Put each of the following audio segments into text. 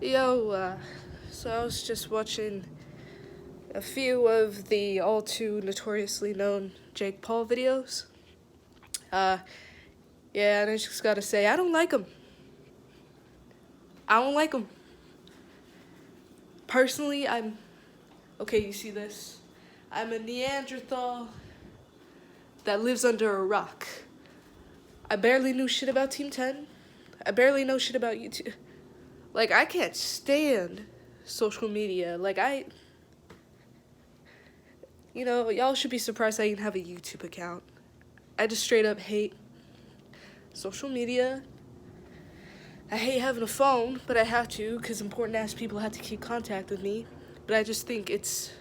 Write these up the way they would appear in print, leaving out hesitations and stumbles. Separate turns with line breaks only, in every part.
Yo, so I was just watching a few of the all too notoriously known Jake Paul videos. Uh, yeah, and I just gotta say, I don't like him. I don't like him. Personally, okay, you see this? I'm a Neanderthal that lives under a rock. I barely knew shit about Team 10. I barely know shit about YouTube. Like, I can't stand social media. Y'all should be surprised I even have a YouTube account. I just straight up hate social media. I hate having a phone, but I have to because important ass people have to keep contact with me. But I just think it's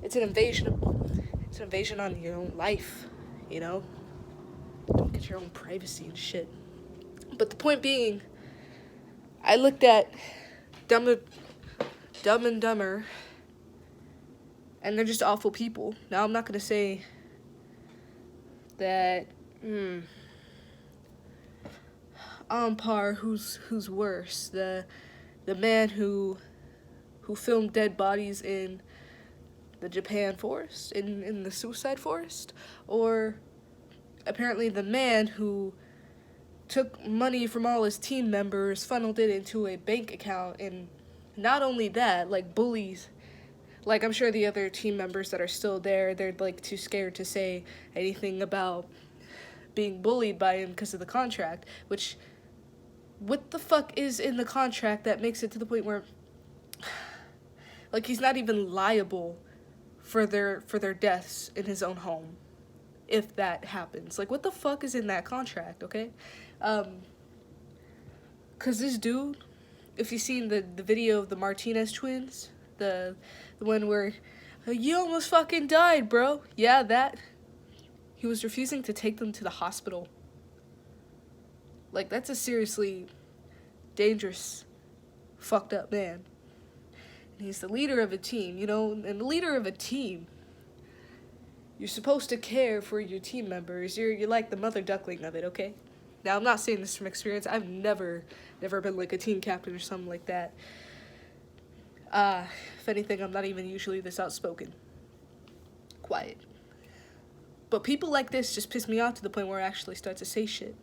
an invasion on your own life, you know? Don't get your own privacy and shit. But the point being, I looked at Dumb and Dumber, and they're just awful people. Now I'm not gonna say that on par who's worse, the man who filmed dead bodies in the Japan forest, in the suicide forest, or apparently the man who took money from all his team members, funneled it into a bank account, and not only that, like, bullies. Like, I'm sure the other team members that are still there, they're like too scared to say anything about being bullied by him because of the contract, which, what the fuck is in the contract that makes it to the point where, like, he's not even liable for their deaths in his own home, if that happens. Like, what the fuck is in that contract, okay? Cause this dude, if you've seen the video of the Martinez twins, the one where you almost fucking died, bro. Yeah, that. He was refusing to take them to the hospital. Like, that's a seriously dangerous, fucked up man. And he's the leader of a team, you know, and the leader of a team, you're supposed to care for your team members. You're like the mother duckling of it, okay? Now, I'm not saying this from experience. I've never been like a team captain or something like that. If anything, I'm not even usually this outspoken. Quiet. But people like this just piss me off to the point where I actually start to say shit.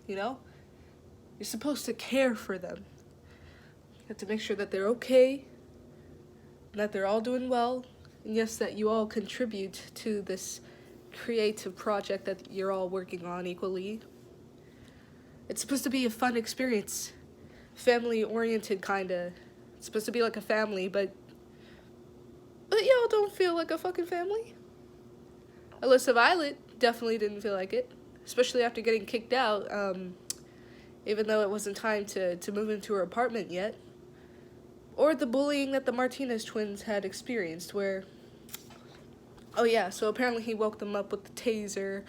You know? You're supposed to care for them. You have to make sure that they're okay, that they're all doing well, and yes, that you all contribute to this creative project that you're all working on equally. It's supposed to be a fun experience. Family-oriented, kinda. It's supposed to be like a family, but y'all don't feel like a fucking family. Alyssa Violet definitely didn't feel like it, especially after getting kicked out, even though it wasn't time to move into her apartment yet. Or the bullying that the Martinez twins had experienced, where, oh yeah, so apparently he woke them up with the taser,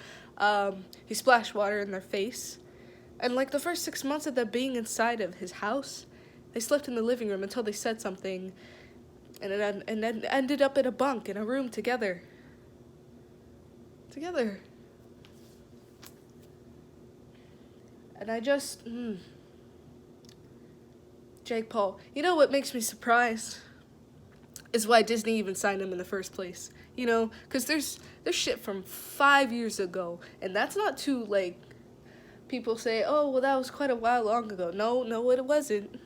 he splashed water in their face, and like the first 6 months of them being inside of his house, they slept in the living room until they said something, and then ended up in a bunk in a room together. And I just, Jake Paul. You know what makes me surprised? Is why Disney even signed him in the first place. You know, because there's shit from 5 years ago, and that's not too, like, people say, oh, well, that was quite a while long ago. No, it wasn't.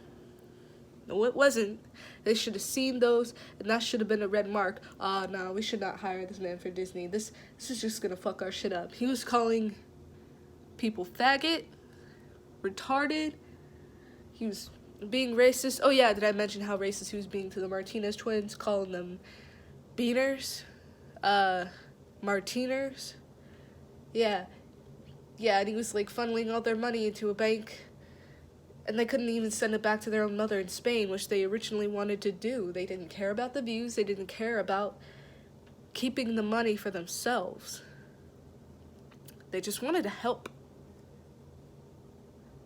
No, it wasn't. They should have seen those, and that should have been a red mark. No, we should not hire this man for Disney. This is just gonna fuck our shit up. He was calling people faggot, retarded. He was being racist. Oh yeah, did I mention how racist he was being to the Martinez twins, calling them beaners, Martiners? Yeah, and he was like funneling all their money into a bank, and they couldn't even send it back to their own mother in Spain, which they originally wanted to do. They didn't care about the views. They didn't care about keeping the money for themselves. They just wanted to help.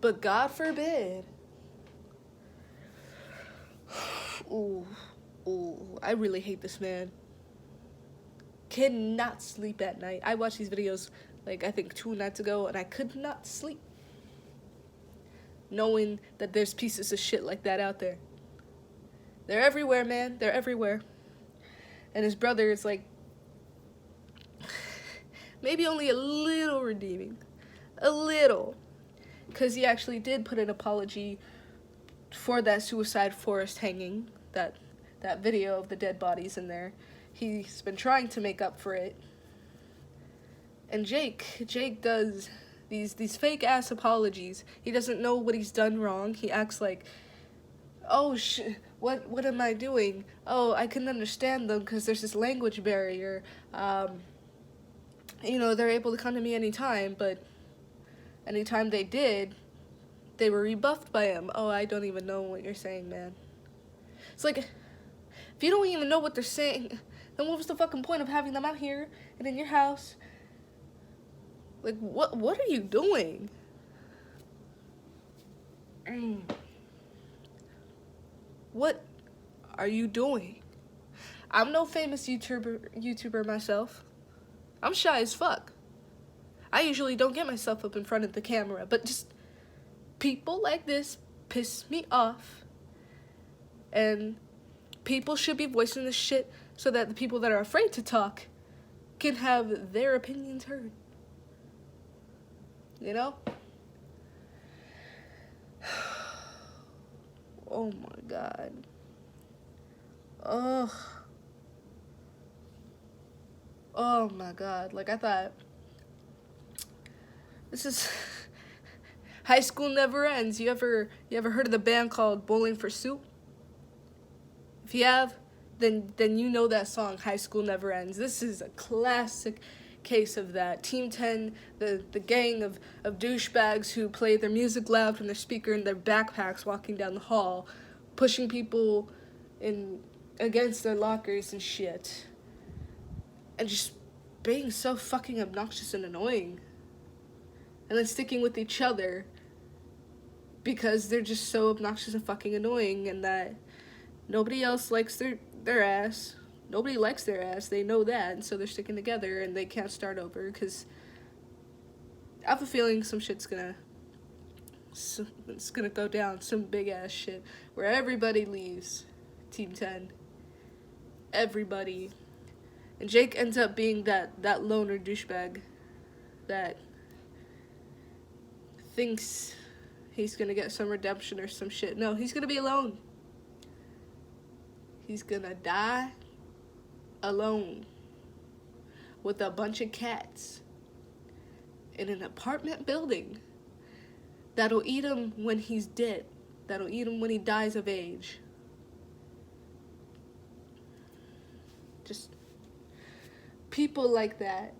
But God forbid. Ooh, I really hate this man. Cannot sleep at night. I watched these videos, like, I think 2 nights ago, and I could not sleep. knowing that there's pieces of shit like that out there. They're everywhere, man. They're everywhere. And his brother is like, maybe only a little redeeming. A little. Because he actually did put an apology for that suicide forest hanging, that video of the dead bodies in there. He's been trying to make up for it. And Jake does these fake ass apologies. He doesn't know what he's done wrong. He acts like, oh what am I doing? Oh, I can understand them because there's this language barrier. They're able to come to me anytime, but anytime they did, they were rebuffed by him. Oh, I don't even know what you're saying, man. It's like, if you don't even know what they're saying, then what was the fucking point of having them out here and in your house? Like, what are you doing? What are you doing? I'm no famous YouTuber myself. I'm shy as fuck. I usually don't get myself up in front of the camera, but just people like this piss me off. And people should be voicing this shit so that the people that are afraid to talk can have their opinions heard. You know? Oh my god. Ugh. Oh my god. Like, I thought, this is High School Never Ends. You ever heard of the band called Bowling for Soup? If you have, then you know that song, High School Never Ends. This is a classic case of that. Team 10, the gang of douchebags who play their music loud from their speaker in their backpacks walking down the hall, pushing people in against their lockers and shit. And just being so fucking obnoxious and annoying. And then sticking with each other because they're just so obnoxious and fucking annoying, and that nobody else likes their ass. Nobody likes their ass. They know that, and so they're sticking together, and they can't start over because I have a feeling some shit's gonna go down, some big ass shit where everybody leaves Team 10. Everybody. And Jake ends up being that loner douchebag that thinks he's gonna get some redemption or some shit. No, he's gonna be alone. He's gonna die alone with a bunch of cats in an apartment building that'll eat him when he's dead. That'll eat him when he dies of age. Just people like that.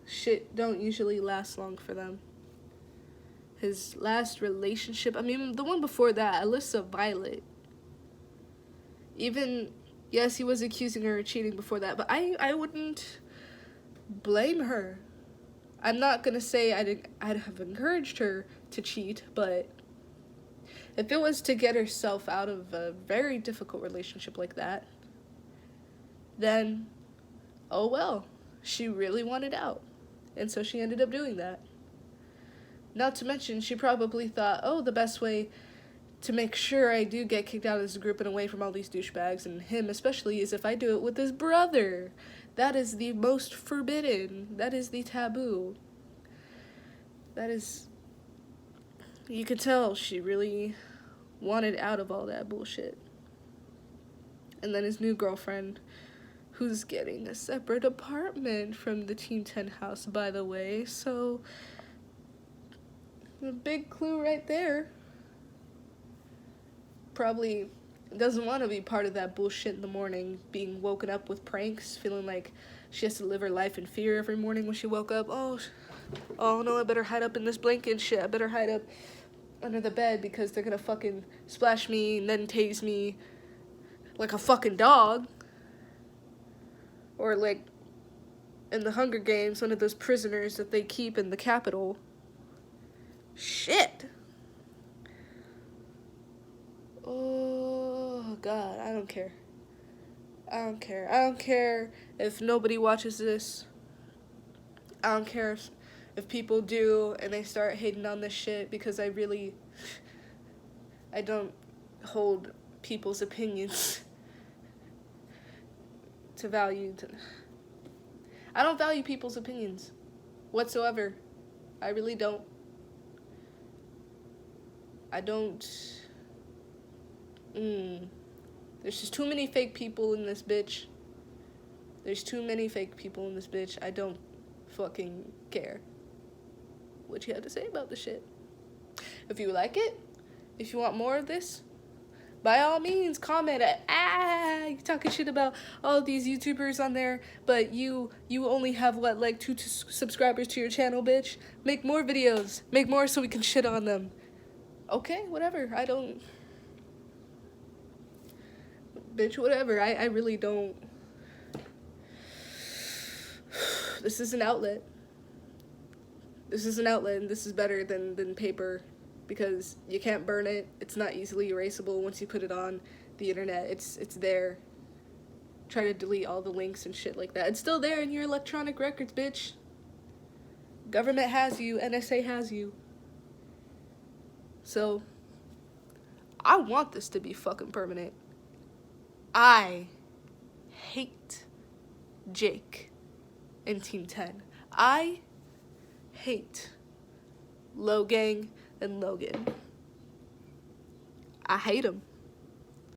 Shit don't usually last long for them. His last relationship, I mean, the one before that, Alyssa Violet. Even, yes, he was accusing her of cheating before that, but I wouldn't blame her. I'm not gonna say I'd have encouraged her to cheat, but if it was to get herself out of a very difficult relationship like that, then, oh well, she really wanted out, and so she ended up doing that. Not to mention, she probably thought, oh, the best way to make sure I do get kicked out of this group and away from all these douchebags, and him especially, is if I do it with his brother. That is the most forbidden. That is the taboo. That is... You could tell she really wanted out of all that bullshit. And then his new girlfriend, who's getting a separate apartment from the Team 10 house, by the way, so... a big clue right there. Probably doesn't want to be part of that bullshit in the morning, being woken up with pranks, feeling like she has to live her life in fear every morning when she woke up. Oh no, I better hide up in this blanket and shit. I better hide up under the bed because they're gonna fucking splash me and then tase me like a fucking dog. Or like in the Hunger Games, one of those prisoners that they keep in the Capitol. Shit. Oh, God, I don't care. I don't care if nobody watches this. I don't care if people do and they start hating on this shit, because I really I don't hold people's opinions to value. I don't value people's opinions whatsoever. I really don't. I don't. There's just too many fake people in this bitch. There's too many fake people in this bitch. I don't fucking care what you have to say about the shit. If you like it, if you want more of this, by all means, comment. You talking shit about all these YouTubers on there, but you only have, what, like 2 subscribers to your channel, bitch? Make more videos. Make more so we can shit on them. Okay, whatever. I don't... Bitch, whatever. I really don't... This is an outlet. This is an outlet, and this is better than paper, because you can't burn it. It's not easily erasable once you put it on the internet. It's there. Try to delete all the links and shit like that. It's still there in your electronic records, bitch. Government has you. NSA has you. So, I want this to be fucking permanent. I hate Jake in Team 10. I hate Logang and Logan. I hate them.